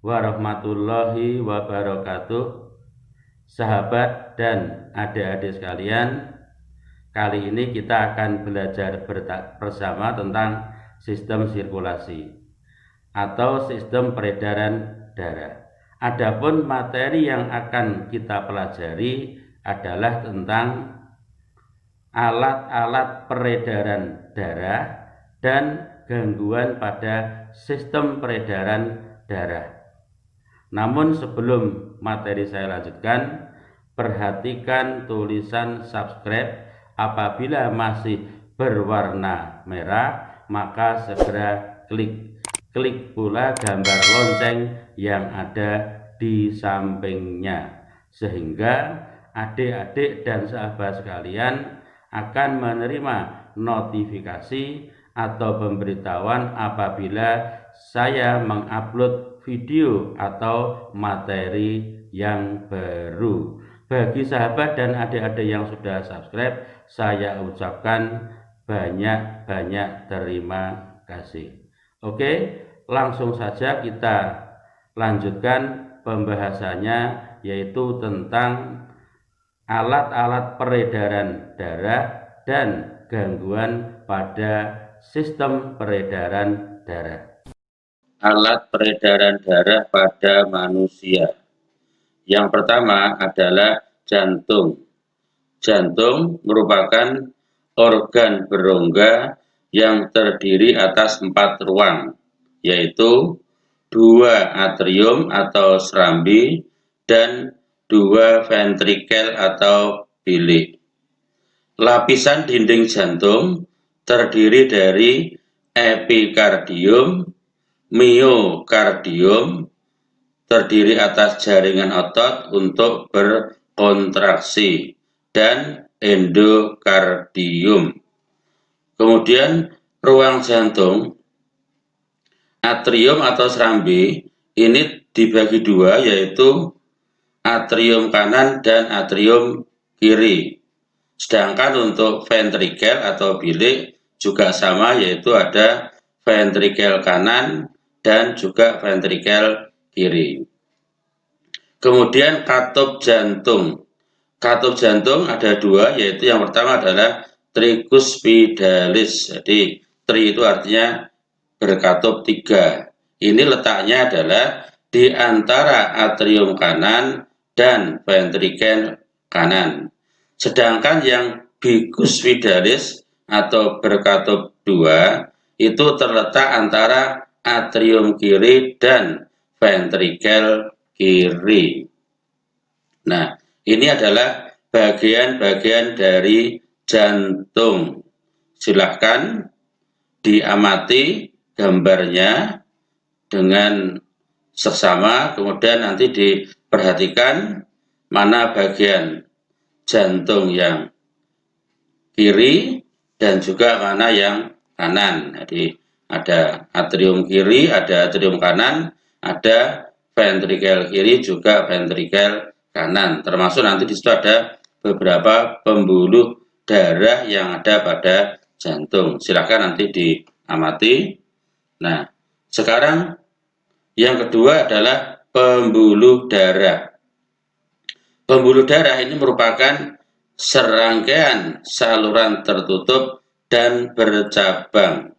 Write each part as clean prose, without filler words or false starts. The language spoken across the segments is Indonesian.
warahmatullahi wabarakatuh. Sahabat dan adik-adik sekalian, kali ini kita akan belajar bersama tentang sistem sirkulasi atau sistem peredaran darah. Adapun materi yang akan kita pelajari adalah tentang alat-alat peredaran darah dan gangguan pada sistem peredaran darah. Namun sebelum materi saya lanjutkan, perhatikan tulisan subscribe. Apabila masih berwarna merah, maka segera klik pula gambar lonceng yang ada di sampingnya, sehingga adik-adik dan sahabat sekalian akan menerima notifikasi atau pemberitahuan apabila saya mengupload video atau materi yang baru. Bagi sahabat dan adik-adik yang sudah subscribe, saya ucapkan banyak-banyak terima kasih. Oke, langsung saja kita lanjutkan pembahasannya, yaitu tentang alat-alat peredaran darah dan gangguan pada sistem peredaran darah. Alat peredaran darah pada manusia. Yang pertama adalah jantung. Jantung merupakan organ berongga yang terdiri atas 4 ruang, yaitu 2 atrium atau serambi dan 2 ventrikel atau bilik. Lapisan dinding jantung terdiri dari epikardium, miokardium, terdiri atas jaringan otot untuk berkontraksi, dan endokardium. Kemudian ruang jantung, atrium atau serambi, ini dibagi 2, yaitu atrium kanan dan atrium kiri. Sedangkan untuk ventrikel atau bilik juga sama, yaitu ada ventrikel kanan dan juga ventrikel kiri. Kemudian katup jantung. Katup jantung ada 2, yaitu yang pertama adalah tricuspidalis. Jadi tri itu artinya berkatup 3. Ini letaknya adalah di antara atrium kanan dan ventrikel kanan. Sedangkan yang bicuspidalis atau berkatup 2 itu terletak antara atrium kiri dan ventrikel kiri. Nah, ini adalah bagian-bagian dari jantung. Silahkan diamati gambarnya dengan seksama, kemudian nanti diperhatikan mana bagian jantung yang kiri dan juga mana yang kanan. Jadi ada atrium kiri, ada atrium kanan, ada ventrikel kiri juga ventrikel kanan. Termasuk nanti di situ ada beberapa pembuluh darah yang ada pada jantung. Silakan nanti diamati. Nah, sekarang yang kedua adalah pembuluh darah. Pembuluh darah ini merupakan serangkaian saluran tertutup dan bercabang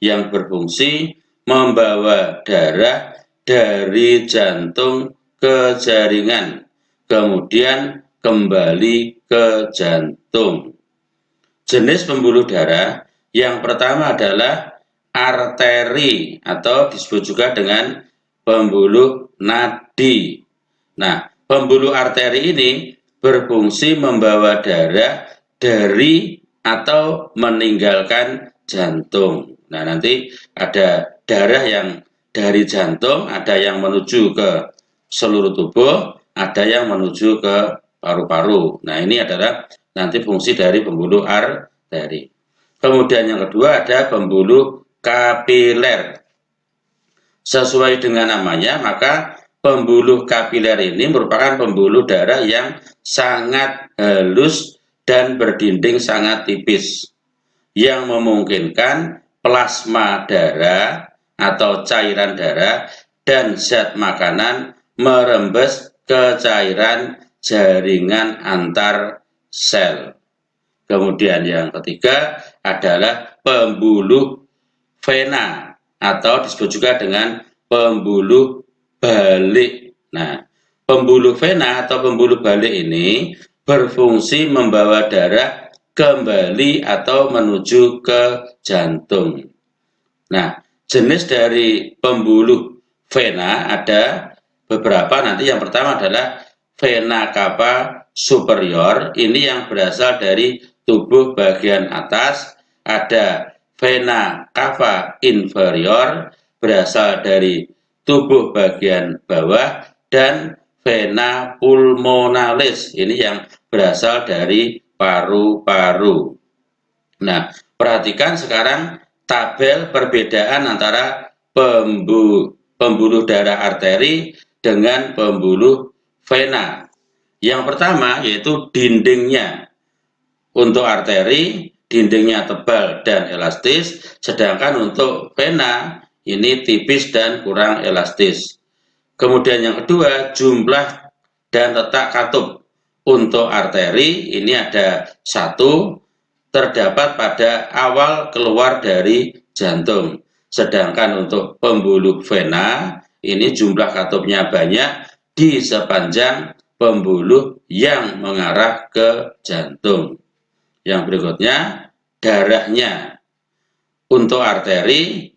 yang berfungsi membawa darah dari jantung ke jaringan, kemudian kembali ke jantung. Jenis pembuluh darah yang pertama adalah arteri atau disebut juga dengan pembuluh nadi. Nah, pembuluh arteri ini berfungsi membawa darah dari atau meninggalkan jantung. Nah, nanti ada darah yang dari jantung, ada yang menuju ke seluruh tubuh, ada yang menuju ke paru-paru. Nah, ini adalah nanti fungsi dari pembuluh arteri. Kemudian yang kedua ada pembuluh kapiler. Sesuai dengan namanya, maka pembuluh kapiler ini merupakan pembuluh darah yang sangat halus dan berdinding sangat tipis, yang memungkinkan plasma darah atau cairan darah dan zat makanan merembes ke cairan jaringan antar sel. Kemudian yang ketiga adalah pembuluh vena atau disebut juga dengan pembuluh balik. Nah, pembuluh vena atau pembuluh balik ini berfungsi membawa darah kembali atau menuju ke jantung. Nah, jenis dari pembuluh vena ada beberapa. Nanti yang pertama adalah vena cava superior, ini yang berasal dari tubuh bagian atas. Ada vena cava inferior, berasal dari tubuh bagian bawah, dan vena pulmonalis, ini yang berasal dari paru-paru. Nah, perhatikan sekarang tabel perbedaan antara pembuluh darah arteri dengan pembuluh vena. Yang pertama yaitu dindingnya. Untuk arteri, dindingnya tebal dan elastis, sedangkan untuk vena ini tipis dan kurang elastis. Kemudian yang kedua, jumlah dan letak katup. Untuk arteri ini ada 1, terdapat pada awal keluar dari jantung. Sedangkan untuk pembuluh vena ini jumlah katupnya banyak di sepanjang pembuluh yang mengarah ke jantung. Yang berikutnya, darahnya. Untuk arteri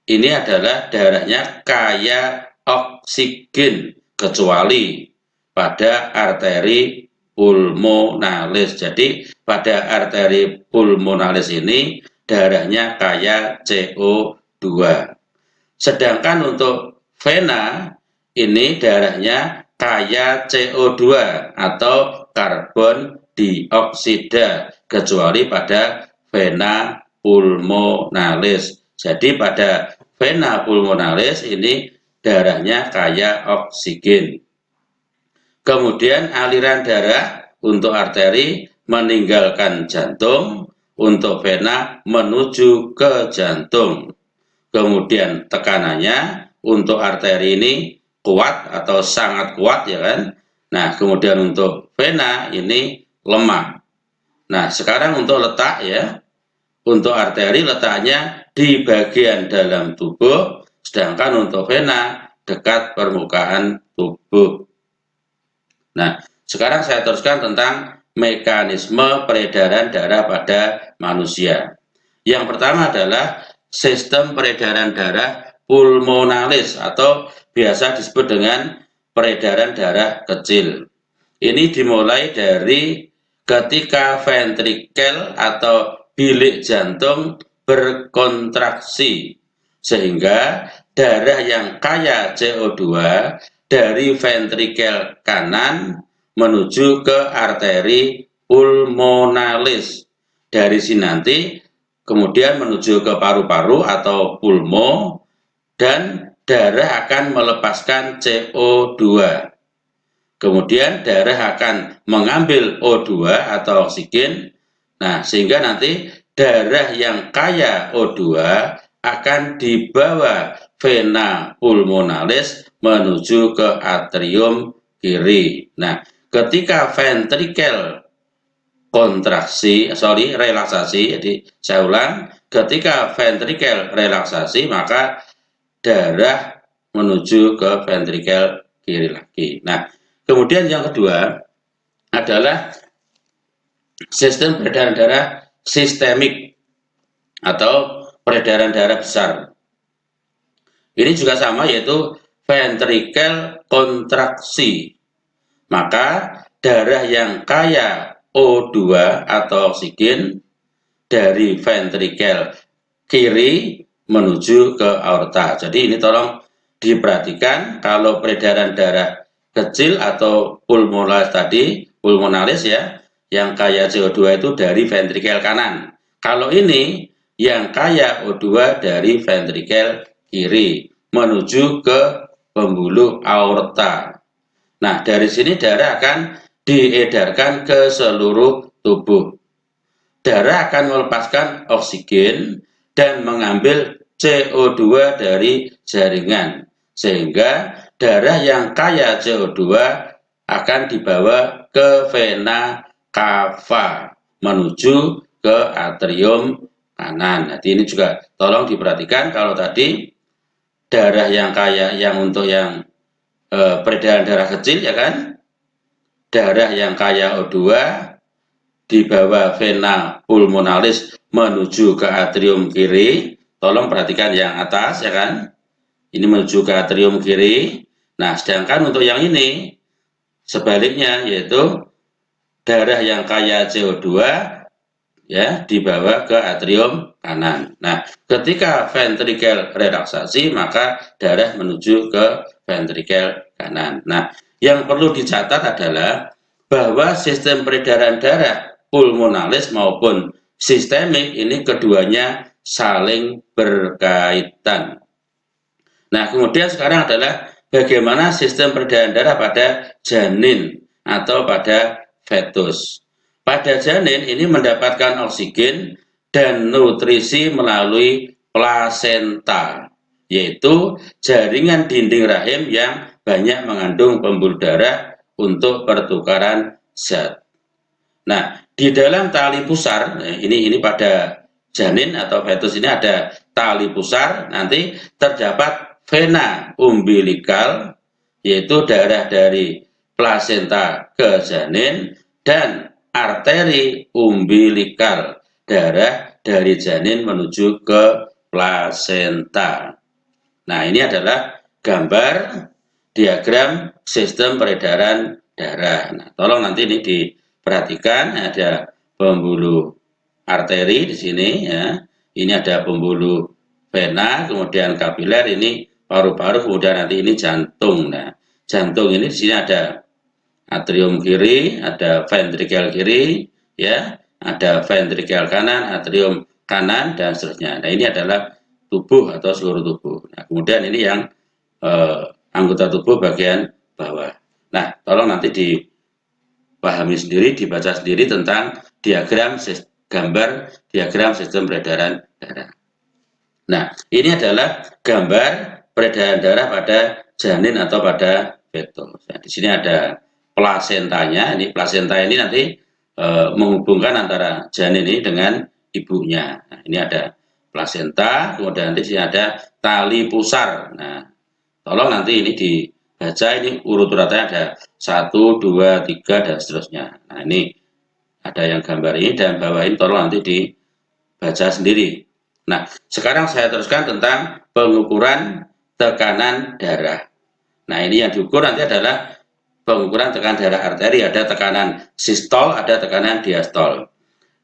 ini adalah darahnya kaya oksigen kecuali pada arteri pulmonalis. Jadi pada arteri pulmonalis ini darahnya kaya CO2. Sedangkan untuk vena ini darahnya kaya CO2 atau karbon dioksida kecuali pada vena pulmonalis. Jadi pada vena pulmonalis ini darahnya kaya oksigen. Kemudian aliran darah untuk arteri meninggalkan jantung, untuk vena menuju ke jantung. Kemudian tekanannya untuk arteri ini kuat atau sangat kuat, ya kan? Nah, kemudian untuk vena ini lemah. Nah, sekarang untuk letak ya. Untuk arteri letaknya di bagian dalam tubuh, sedangkan untuk vena dekat permukaan tubuh. Nah, sekarang saya teruskan tentang mekanisme peredaran darah pada manusia. Yang pertama adalah sistem peredaran darah pulmonalis atau biasa disebut dengan peredaran darah kecil. Ini dimulai dari ketika ventrikel atau bilik jantung berkontraksi, sehingga darah yang kaya CO2 dari ventrikel kanan menuju ke arteri pulmonalis. Dari sini nanti kemudian menuju ke paru-paru atau pulmo, dan darah akan melepaskan CO2. Kemudian darah akan mengambil O2 atau oksigen. Nah, sehingga nanti darah yang kaya O2 akan dibawa vena pulmonalis menuju ke atrium kiri. Nah, ketika ventrikel relaksasi, jadi saya ulang, ketika ventrikel relaksasi maka darah menuju ke ventrikel kiri lagi. Nah, kemudian yang kedua adalah sistem peredaran darah sistemik atau peredaran darah besar. Ini juga sama, yaitu ventrikel kontraksi. Maka darah yang kaya O2 atau oksigen dari ventrikel kiri menuju ke aorta. Jadi ini tolong diperhatikan, kalau peredaran darah kecil atau pulmonalis ya, yang kaya CO2 itu dari ventrikel kanan. Kalau ini yang kaya O2 dari ventrikel kiri menuju ke pembuluh aorta. Nah, dari sini darah akan diedarkan ke seluruh tubuh. Darah akan melepaskan oksigen dan mengambil CO2 dari jaringan, sehingga darah yang kaya CO2 akan dibawa ke vena cava menuju ke atrium kanan. Jadi ini juga tolong diperhatikan, kalau tadi darah yang kaya yang untuk yang peredaran darah kecil ya kan, darah yang kaya O2 di bawah vena pulmonalis menuju ke atrium kiri. Tolong perhatikan yang atas ya kan, ini menuju ke atrium kiri. Nah, sedangkan untuk yang ini sebaliknya, yaitu darah yang kaya CO2 ya dibawa ke atrium kanan. Nah, ketika ventrikel relaksasi maka darah menuju ke ventrikel kanan. Nah, yang perlu dicatat adalah bahwa sistem peredaran darah pulmonalis maupun sistemik ini keduanya saling berkaitan. Nah, kemudian sekarang adalah bagaimana sistem peredaran darah pada janin atau pada fetus. Pada janin ini mendapatkan oksigen dan nutrisi melalui plasenta, yaitu jaringan dinding rahim yang banyak mengandung pembuluh darah untuk pertukaran zat. Nah, di dalam tali pusar, ini pada janin atau fetus ini ada tali pusar, nanti terdapat vena umbilikal, yaitu darah dari plasenta ke janin, dan arteri umbilikal, darah dari janin menuju ke plasenta. Nah, ini adalah gambar diagram sistem peredaran darah. Nah, tolong nanti ini diperhatikan, ada pembuluh arteri di sini ya. Ini ada pembuluh vena, kemudian kapiler, ini paru-paru, kemudian nanti ini jantung. Nah, jantung ini di sini ada atrium kiri, ada ventrikel kiri, ya, ada ventrikel kanan, atrium kanan, dan seterusnya. Nah, ini adalah tubuh atau seluruh tubuh. Nah, kemudian ini yang anggota tubuh bagian bawah. Nah, tolong nanti dipahami sendiri, dibaca sendiri tentang diagram gambar diagram sistem peredaran darah. Nah, ini adalah gambar peredaran darah pada janin atau pada fetus. Nah, di sini ada plasentanya. Ini plasenta ini nanti menghubungkan antara janin ini dengan ibunya. Nah, ini ada plasenta, kemudian nanti sini ada tali pusar. Nah, tolong nanti ini dibaca, ini urut-urutannya ada 1, 2, 3, dan seterusnya. Nah, ini ada yang gambar ini, dan bawah ini tolong nanti dibaca sendiri. Nah, sekarang saya teruskan tentang pengukuran tekanan darah. Nah, ini yang diukur nanti adalah pengukuran tekanan darah arteri, ada tekanan sistol, ada tekanan diastol.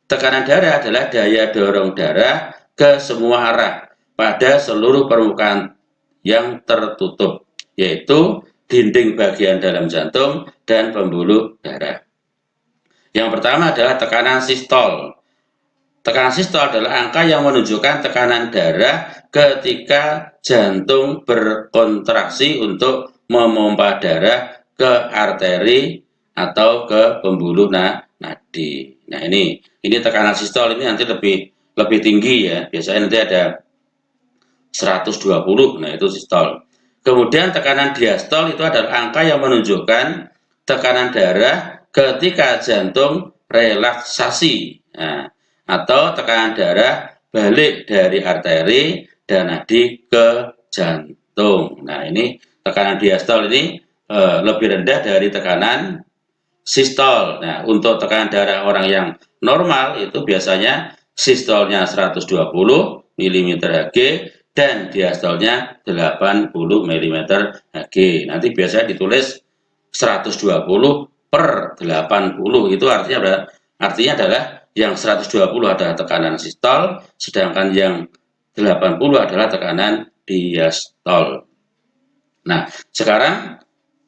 Tekanan darah adalah daya dorong darah ke semua arah pada seluruh permukaan yang tertutup, yaitu dinding bagian dalam jantung dan pembuluh darah. Yang pertama adalah tekanan sistol. Tekanan sistol adalah angka yang menunjukkan tekanan darah ketika jantung berkontraksi untuk memompa darah ke arteri atau ke pembuluh nadi. Nah, ini tekanan sistol ini nanti lebih tinggi ya. Biasanya nanti ada 120, nah itu sistol. Kemudian tekanan diastol itu adalah angka yang menunjukkan tekanan darah ketika jantung relaksasi. Nah, atau tekanan darah balik dari arteri dan nadi ke jantung. Nah, ini tekanan diastol ini lebih rendah dari tekanan sistol. Nah, untuk tekanan darah orang yang normal itu biasanya sistolnya 120 mm Hg dan diastolnya 80 mm Hg. Nanti biasanya ditulis 120 per 80, itu artinya adalah yang 120 adalah tekanan sistol, sedangkan yang 80 adalah tekanan diastol. Nah, sekarang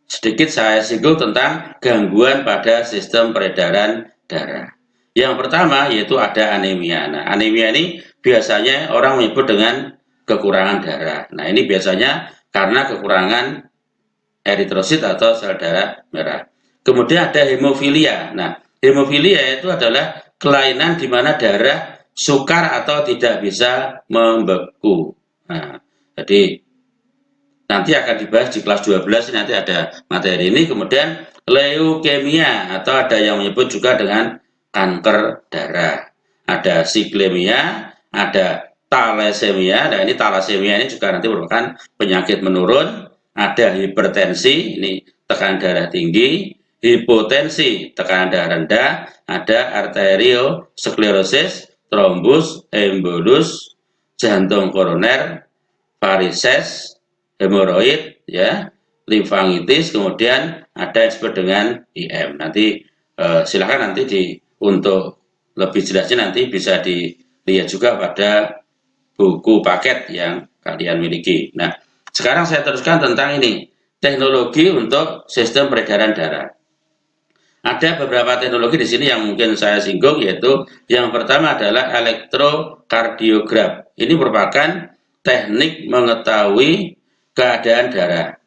sedikit saya singgung tentang gangguan pada sistem peredaran darah. Yang pertama yaitu ada anemia. Nah, anemia ini biasanya orang menyebut dengan kekurangan darah. Nah, ini biasanya karena kekurangan eritrosit atau sel darah merah. Kemudian ada hemofilia. Nah, hemofilia itu adalah kelainan di mana darah sukar atau tidak bisa membeku. Nah, jadi nanti akan dibahas di kelas 12, nanti ada materi ini. Kemudian leukemia atau ada yang menyebut juga dengan kanker darah. Ada siklemia, ada thalassemia. Nah, ini thalassemia ini juga nanti merupakan penyakit menurun. Ada hipertensi, ini tekanan darah tinggi, hipotensi, tekanan darah rendah, ada arteriosklerosis, trombus, embolus, jantung koroner, varises, hemoroid, ya, limfangitis, kemudian ada yang disebut dengan IM. Nanti silakan nanti untuk lebih jelasnya nanti bisa dilihat juga pada buku paket yang kalian miliki. Nah, sekarang saya teruskan tentang ini, teknologi untuk sistem peredaran darah. Ada beberapa teknologi di sini yang mungkin saya singgung, yaitu yang pertama adalah elektrokardiograf. Ini merupakan teknik mengetahui keadaan darah,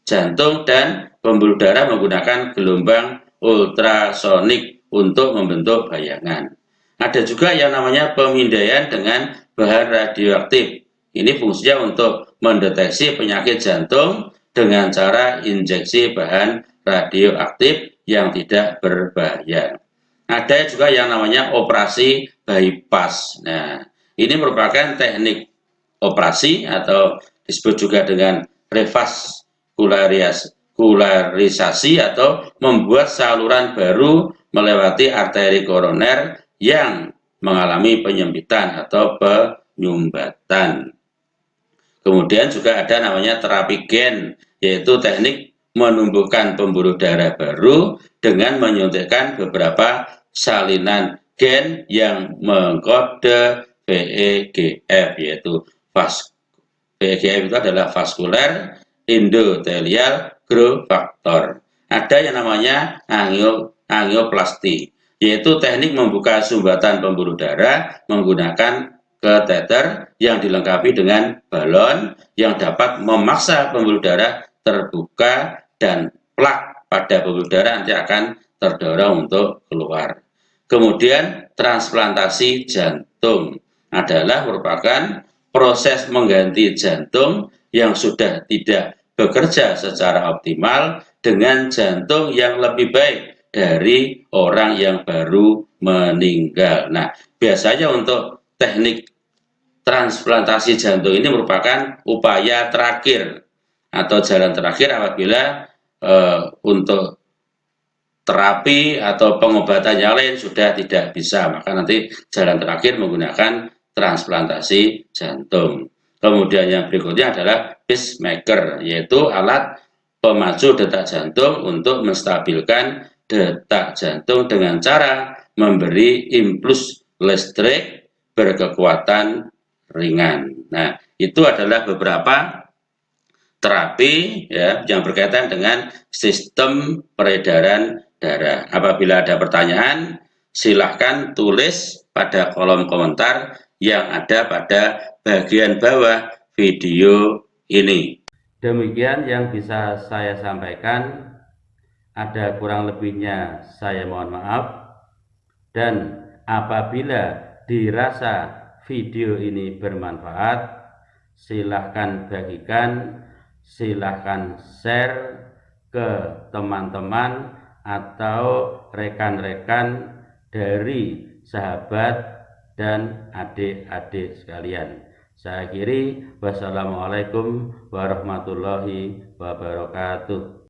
jantung, dan pembuluh darah menggunakan gelombang ultrasonik untuk membentuk bayangan. Ada juga yang namanya pemindaian dengan bahan radioaktif. Ini fungsinya untuk mendeteksi penyakit jantung dengan cara injeksi bahan radioaktif yang tidak berbahaya. Ada juga yang namanya operasi bypass. Nah, ini merupakan teknik operasi atau disebut juga dengan revaskularisasi atau membuat saluran baru melewati arteri koroner yang mengalami penyempitan atau penyumbatan. Kemudian juga ada namanya terapi gen, yaitu teknik menumbuhkan pembuluh darah baru dengan menyuntikkan beberapa salinan gen yang mengkode VEGF, yaitu VEGF itu adalah vascular endothelial growth factor. Ada yang namanya angioplasti, yaitu teknik membuka sumbatan pembuluh darah menggunakan kateter yang dilengkapi dengan balon yang dapat memaksa pembuluh darah terbuka dan plak pada pembuluh darah nanti akan terdorong untuk keluar. Kemudian transplantasi jantung adalah merupakan proses mengganti jantung yang sudah tidak bekerja secara optimal dengan jantung yang lebih baik dari orang yang baru meninggal. Nah, biasanya untuk teknik transplantasi jantung ini merupakan upaya terakhir atau jalan terakhir apabila untuk terapi atau pengobatan yang lain sudah tidak bisa, maka nanti jalan terakhir menggunakan transplantasi jantung. Kemudian yang berikutnya adalah pacemaker, yaitu alat pemacu detak jantung untuk menstabilkan detak jantung dengan cara memberi impuls listrik berkekuatan ringan. Nah, itu adalah beberapa terapi ya yang berkaitan dengan sistem peredaran darah. Apabila ada pertanyaan, silahkan tulis pada kolom komentar yang ada pada bagian bawah video ini. Demikian yang bisa saya sampaikan. Ada kurang lebihnya saya mohon maaf. Dan apabila dirasa video ini bermanfaat, silahkan bagikan, silahkan share ke teman-teman atau rekan-rekan dari sahabat dan adik-adik sekalian. Saya akhiri, wassalamualaikum warahmatullahi wabarakatuh.